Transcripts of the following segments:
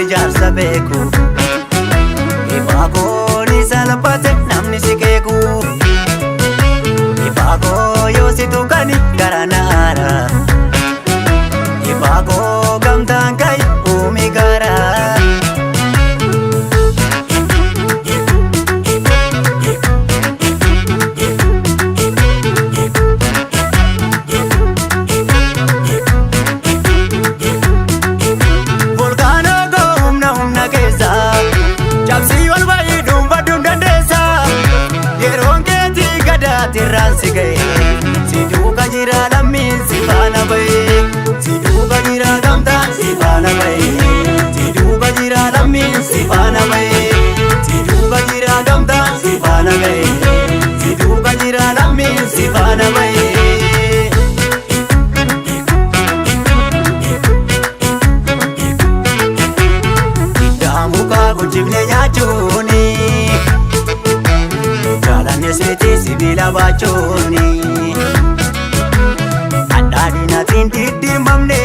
wali jaarsa beeku. Ifaakoo ni salphate namni si keeku. Ifaakoo yoo si tuqani gara naara. Ifaakoo gamtaan ka'i uumi gara. Tiraan si ga'e si duuka jira lammiin si faana ba'e. Si duuka jira gamtaan si faana ba'e. Si duuka jira lammiin si faana ba'e. Si duuka jira gamtaan si faana ba'e. Si duuka jira lammiin si faana ba'e. Daamukaa guddifnee nyaachuuni. Jaalanneesiti sibiila baachuuni. Addaadhinaatiin diddiimamne.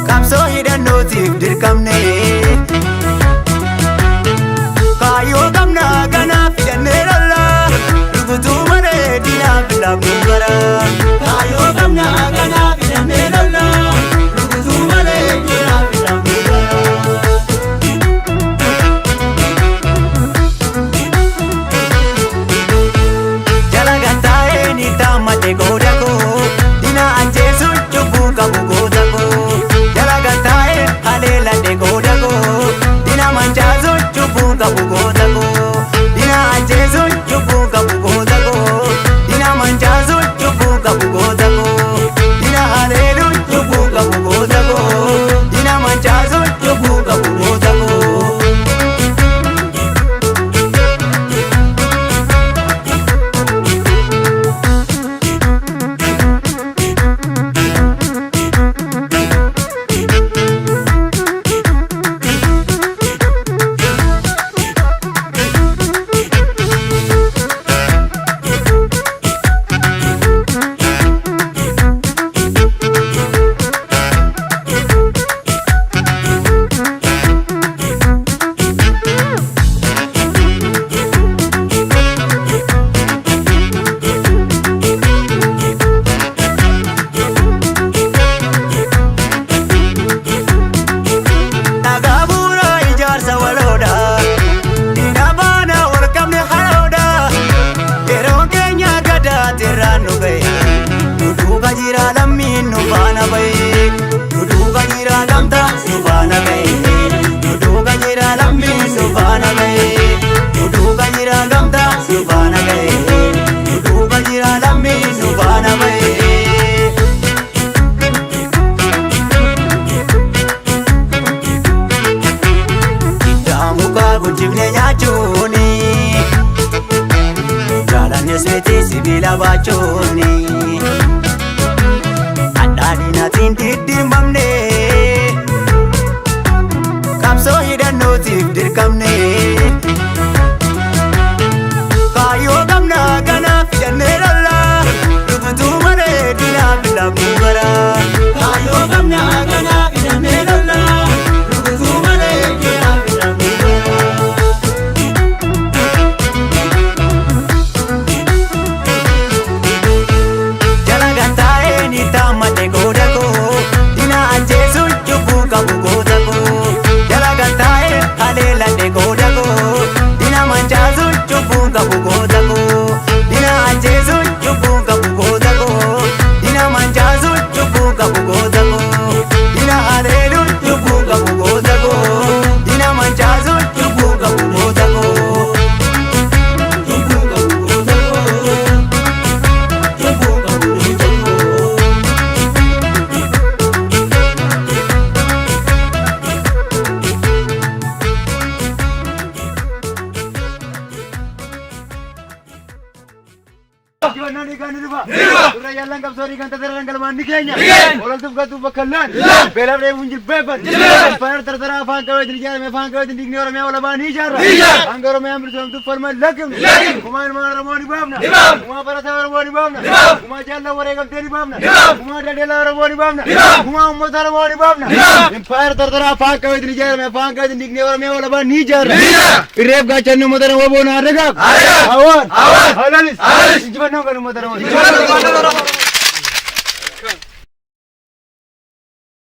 Qabsoo hidhannootiif dirqamne. Kaayyoo qabna kanaaf hidhannee lolla. Rukutuu malee diinaaf laafnu gara. Kaayyoo qabna kanaaf hidhannee lolla. Rukutuu malee diinaaf laafnu gara. Jaalanneesiti sibiila baachuuni. Addaadhinaatiin diddiimamne. Qabsoo hidhannootiif dirqamne. Kaayyoo qabna kanaaf hidhannee lolla. Rukutuu malee diinaaf laafnu gara. Kaayyoo qabna kanaaf hidhannee lolla. Rukutuu malee diinaaf laafnu gara. Goda go Jibanna ni kan riba. Surra yallan kab sori kan tadar galman ni kenya. Olal tu gatu bakallan. Bela bre munjil beban. Par tara fan kawe din jar me fan kawe din digni ora me wala ba ni jar. Angaro me amr som tu farma lakim. Kumain ma ramoni babna. Kuma para tawar ramoni babna. Kuma jalla wore gam teri babna. Kuma dadela ramoni babna. Kuma umma tara ramoni babna. Par tara fan kawe din jar me fan kawe din digni ora me wala ba ni jar. Irep ga channu modara wo bona arega. Awan. Halalis. Jibanna kan modara.